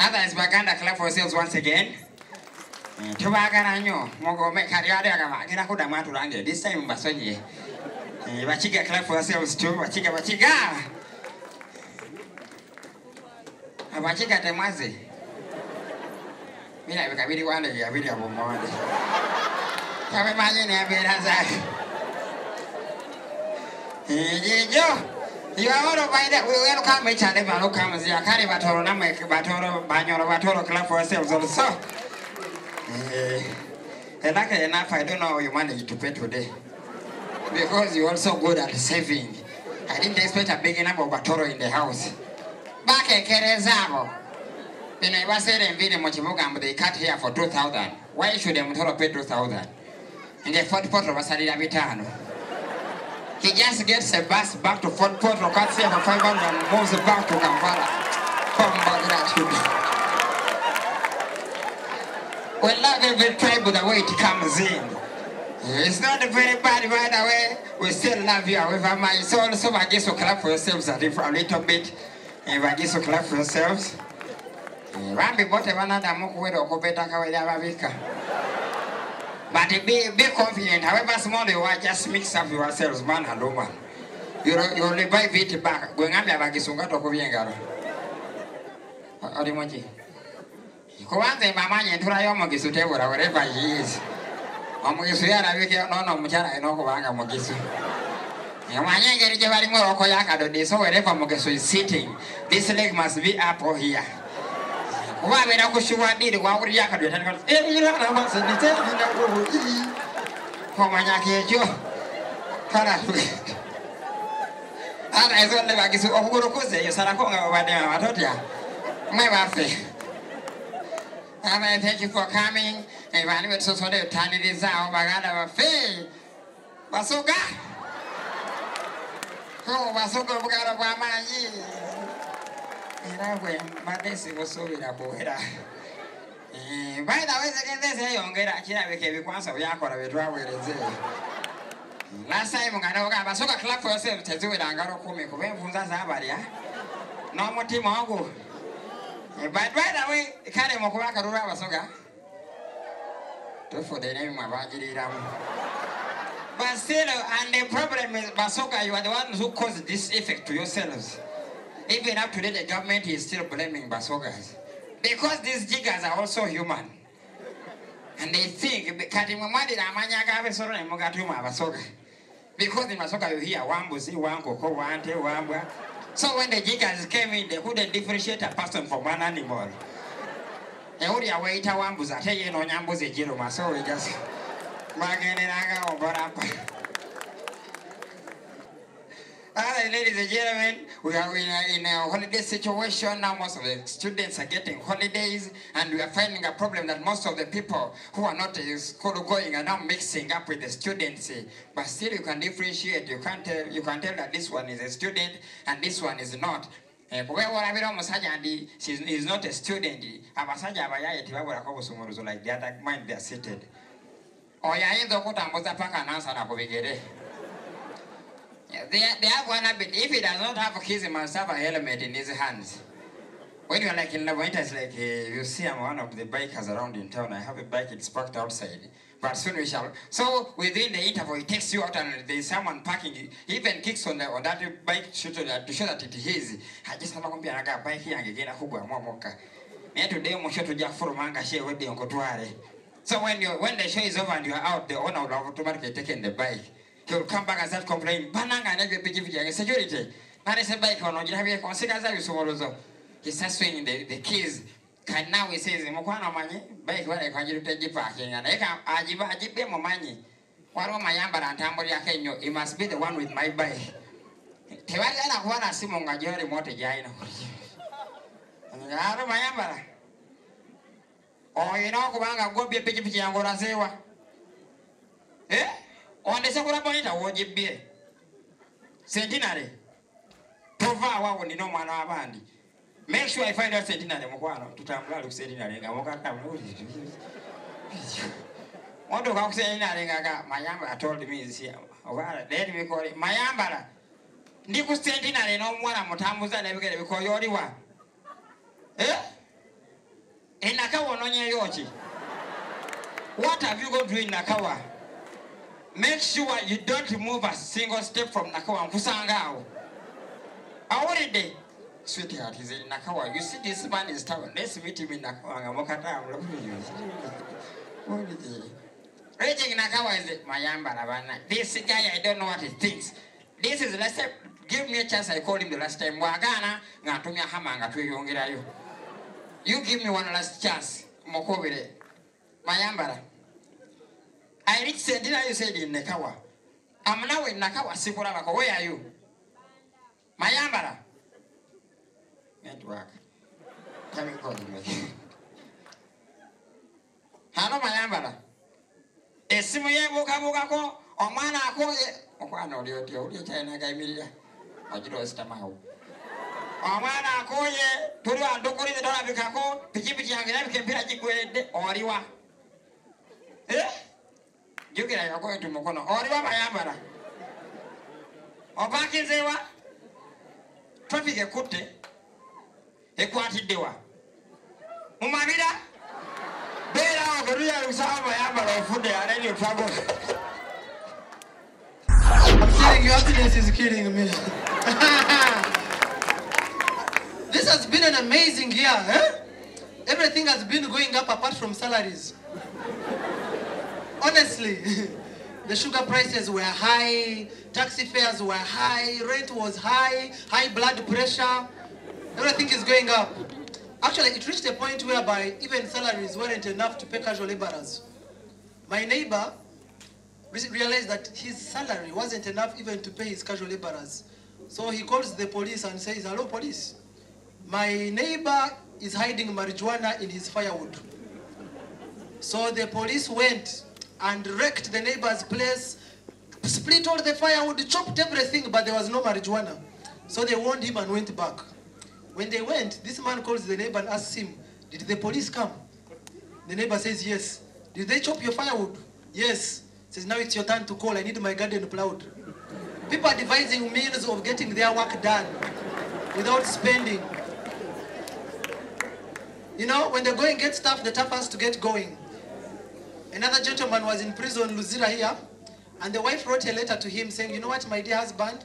Others Baganda clap for yourselves once again. Tubagana Mogo make Kariada Kuda Maturange. This time Basonye. Bachiga clap for yourselves too. Bachiga. Bachiga Temazi. Mina Bakabidi one day, a video of more. Come imagine a bit as you are all by that. We welcome each other. But look, comes here. Carry Batoro, Namek, Batoro, Batoro, clap for ourselves also. And luckily enough, I don't know how you managed to pay today. Because you're also good at saving. I didn't expect a big number of Batoro in the house. Back at Kerezavo. You know, I said in video Mochimuga, but they cut here for 2,000. Why should them pay 2,000? And the fourth pot of Asadi Vitano. He just gets a bus back to Fort Portal, cuts here for 500 and moves back to Kampala. We love every tribe with the way it comes in. It's not very bad right away. We still love you. However, my soul, so I guess you clap for yourselves a little bit. And I guess you clap for yourselves. Rambi bote wanada moku wedo kopeta kawaida babika. But be confident. However small you are, just mix up yourselves, man and woman. You only buy it back. Going up your bagisunga to Koviangaro. Odimoji. Kuanze mama yentura yomogisu tebura wherever he is. Omogisu yara wiki no mchana inoko wanga mogisu. Yamanya ngeri jebali mo oko yakado de so wherever mogisu is sitting. This leg must be up or here. Why we not go show what did what would yakado and goes, eh, you know what's in the tail, you know. For my yaki, Joe. I thought the bag is of Gurukuze, Sarakonga over there, I told ya. My wife. I thank you for coming. And I went so the tiny desire, Bagada, Faye. Basoga. Oh, Basoga, Bagada, Bama. And I went, but this was so with a boy. By the way, again, they say, young girl, I can't became once of Yakora with Railway. Last time, I know Basoga clap for yourself to do it. I got to come from Zazabaria. No more team, I'll go. But right away, carry Mokwaka Basoga. For the name of Ajiri. But still, and the problem is, Basoga, you are the ones who caused this effect to yourselves. Even up to date, the government is still blaming Basogas. Because these jiggers are also human. And they think, because in Basoga you hear Wambuzi, Wangoko, Wante, Wamba. So when the jiggers came in, they couldn't differentiate a person from one animal. And only a waiter Wambuza, tell you no Yambuzi Jiroma, so we just Maganaga or Barapa. Alright, ladies and gentlemen, we are in a holiday situation now. Most of the students are getting holidays, and we are finding a problem that most of the people who are not to school going are now mixing up with the students. But still, you can differentiate. You can tell that this one is a student and this one is not. He's not a student. Like the other mind, they are seated. Oh, yeah, in the They have one habit. If he does not have a keys, he must have a helmet in his hands. When you're like in the winter, it's like you see I'm one of the bikers around in town. I have a bike, it's parked outside. But soon we shall. So within the interval, he takes you out and there's someone parking. He even kicks on that bike to show that it is his. I just have a bike here and again. So when the show is over and you're out, the owner will automatically take in the bike. He'll come back and start complaining. Bananga and every big security. Man is a bike on you have a consider so he starts swinging the keys. Can now he says, Mokwana money, bike where I can you take parking and I can Ajiba money. One of my yamba and Tamboria Kenyo, it must be the one with my bike. Tewala one as Simon Gajori Motajino. And I don't my yamba. Oh, you know, go be a picture and go to Zewa. Eh? On the second point, I would be centenary. Prova one in no man abandi. Make sure I find out centenary Mokwano to Tamla centenary. I won't come. What do I say? My yamba told me is here. Let me call it my yamba. Nico centenary no more Motamuza never get because you're the one. Eh? In Nakawa, no yochi. What have you got to do in Nakawa? Make sure you don't move a single step from Nakawa. Kusangao. Already, sweetheart, he's in Nakawa. You see, this man is town. Let's meet him in Nakawa. Raging Nakawa is Mayamba. This guy, I don't know what he thinks. This is the last time. Give me a chance. I called him the last time. Wagana, Natumia Hamanga to you. You give me one last chance. Mokobile. Mayambara. I reached Sentina, you said in Nakawa. I'm now in Nakawa, Sipura. Where are you? Mayambara. Network. Coming call me. Hello, Mayambara. A similar Bokaboko, or Mana Koye, or one of your China Gamilia. I just a mouth. Omana Koye, Pura, Dokori, the Dorabicako, Pichipi, and Pirachi, or you are. Eh? You can go to Mokono, or you are Mayambara. Or back in Zewa. Traffic a cote, a quantity dewa. Umamida? Bela, the real Sama Yamara of food and any trouble. I'm telling you, happiness is killing me. This has been an amazing year, eh? Everything has been going up apart from salaries. Honestly, the sugar prices were high, taxi fares were high, rent was high, high blood pressure. Everything is going up. Actually, it reached a point whereby even salaries weren't enough to pay casual laborers. My neighbor realized that his salary wasn't enough even to pay his casual laborers. So he calls the police and says, "Hello, police. My neighbor is hiding marijuana in his firewood." So the police went and wrecked the neighbor's place, split all the firewood, chopped everything, but there was no marijuana. So they warned him and went back. When they went, this man calls the neighbor and asks him, "Did the police come?" The neighbor says, "Yes." "Did they chop your firewood?" "Yes." Says, "Now it's your turn to call. I need my garden plowed." People are devising means of getting their work done without spending. You know, when the going gets tough, the tough has to get going. Another gentleman was in prison, Luzira here, and the wife wrote a letter to him saying, "You know what, my dear husband,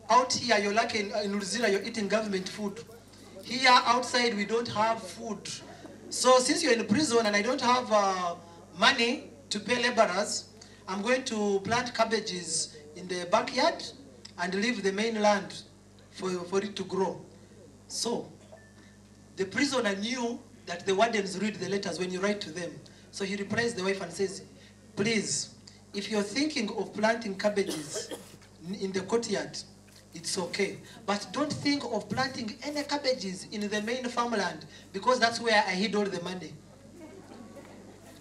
out here you're lucky in Luzira, you're eating government food. Here outside we don't have food. So since you're in prison and I don't have money to pay laborers, I'm going to plant cabbages in the backyard and leave the main land for it to grow." So the prisoner knew that the wardens read the letters when you write to them. So he replies the wife and says, "Please, if you're thinking of planting cabbages in the courtyard, it's okay. But don't think of planting any cabbages in the main farmland, because that's where I hid all the money."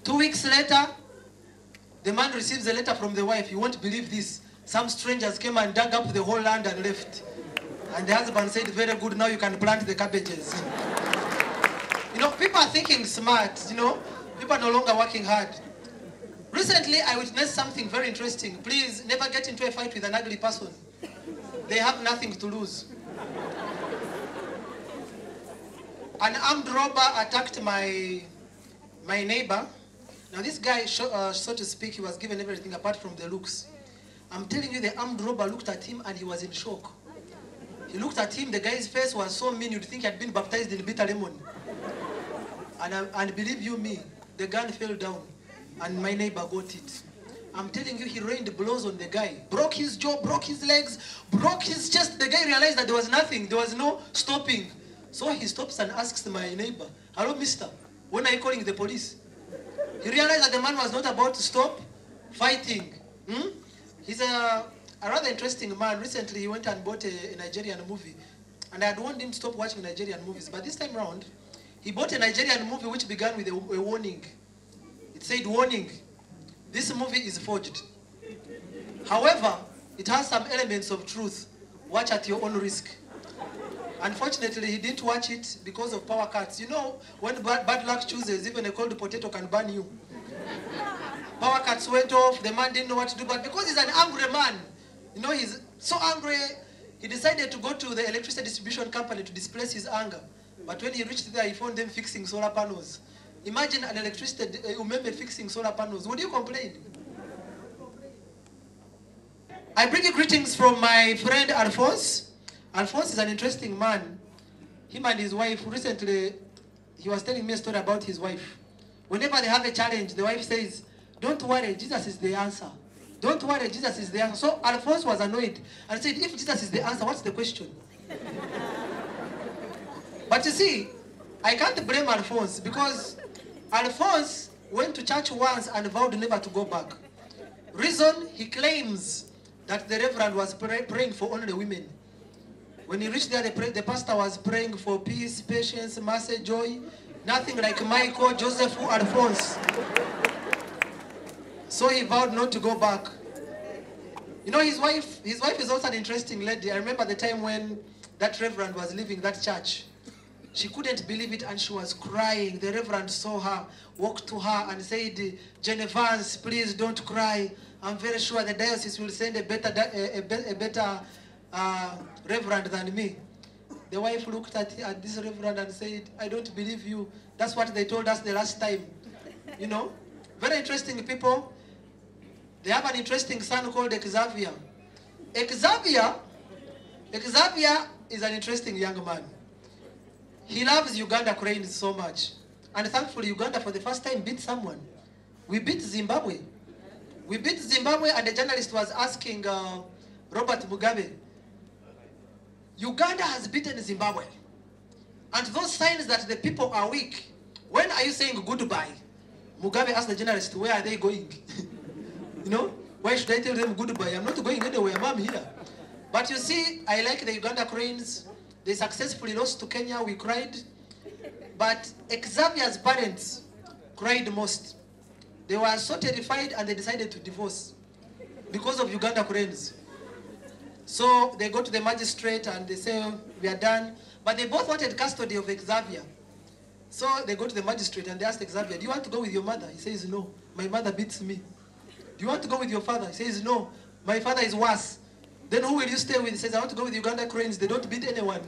2 weeks later, the man receives a letter from the wife. You won't believe this. Some strangers came and dug up the whole land and left. And the husband said, "Very good, now you can plant the cabbages." You know, people are thinking smart, you know. People are no longer working hard. Recently, I witnessed something very interesting. Please, never get into a fight with an ugly person. They have nothing to lose. An armed robber attacked my neighbor. Now this guy, so to speak, he was given everything apart from the looks. I'm telling you, the armed robber looked at him and he was in shock. He looked at him, the guy's face was so mean, you'd think he had been baptized in bitter lemon. And believe you me, the gun fell down and my neighbor got it. I'm telling you, he rained blows on the guy. Broke his jaw, broke his legs, broke his chest. The guy realized that there was nothing, there was no stopping. So he stops and asks my neighbor, "Hello, mister, when are you calling the police?" He realized that the man was not about to stop fighting. He's a rather interesting man. Recently, he went and bought a Nigerian movie. And I had warned him to stop watching Nigerian movies. But this time around, he bought a Nigerian movie which began with a warning. It said, "Warning, this movie is forged. However, it has some elements of truth. Watch at your own risk." Unfortunately, he didn't watch it because of power cuts. You know, when bad luck chooses, even a cold potato can burn you. Power cuts went off, the man didn't know what to do, but because he's an angry man, you know, he's so angry, he decided to go to the electricity distribution company to displace his anger. But when he reached there, he found them fixing solar panels. Imagine an electricity umeme fixing solar panels. Would you complain? I bring you greetings from my friend Alphonse. Alphonse is an interesting man. Him and his wife, recently, he was telling me a story about his wife. Whenever they have a challenge, the wife says, don't worry, Jesus is the answer. Don't worry, Jesus is the answer. So Alphonse was annoyed and said, if Jesus is the answer, what's the question? But you see, I can't blame Alphonse because Alphonse went to church once and vowed never to go back. Reason, he claims that the reverend was praying for only women. When he reached there, the pastor was praying for peace, patience, mercy, joy. Nothing like Michael, Joseph, or Alphonse. So he vowed not to go back. You know, his wife is also an interesting lady. I remember the time when that reverend was leaving that church. She couldn't believe it and she was crying. The reverend saw her, walked to her and said, Jenny Vance, please don't cry. I'm very sure the diocese will send a better reverend than me. The wife looked at this reverend and said, I don't believe you. That's what they told us the last time. You know, very interesting people. They have an interesting son called Xavier. Xavier is an interesting young man. He loves Uganda cranes so much. And thankfully, Uganda for the first time beat someone. We beat Zimbabwe. We beat Zimbabwe and the journalist was asking Robert Mugabe, Uganda has beaten Zimbabwe. And those signs that the people are weak, when are you saying goodbye? Mugabe asked the journalist, where are they going? You know, why should I tell them goodbye? I'm not going anywhere, I'm here. But you see, I like the Uganda cranes. They successfully lost to Kenya, we cried. But Xavier's parents cried most. They were so terrified and they decided to divorce because of Uganda cranes. So they go to the magistrate and they say, we are done. But they both wanted custody of Xavier. So they go to the magistrate and they ask Xavier, do you want to go with your mother? He says, no, my mother beats me. Do you want to go with your father? He says, no, my father is worse. Then who will you stay with? He says, I want to go with Uganda cranes. They don't beat anyone.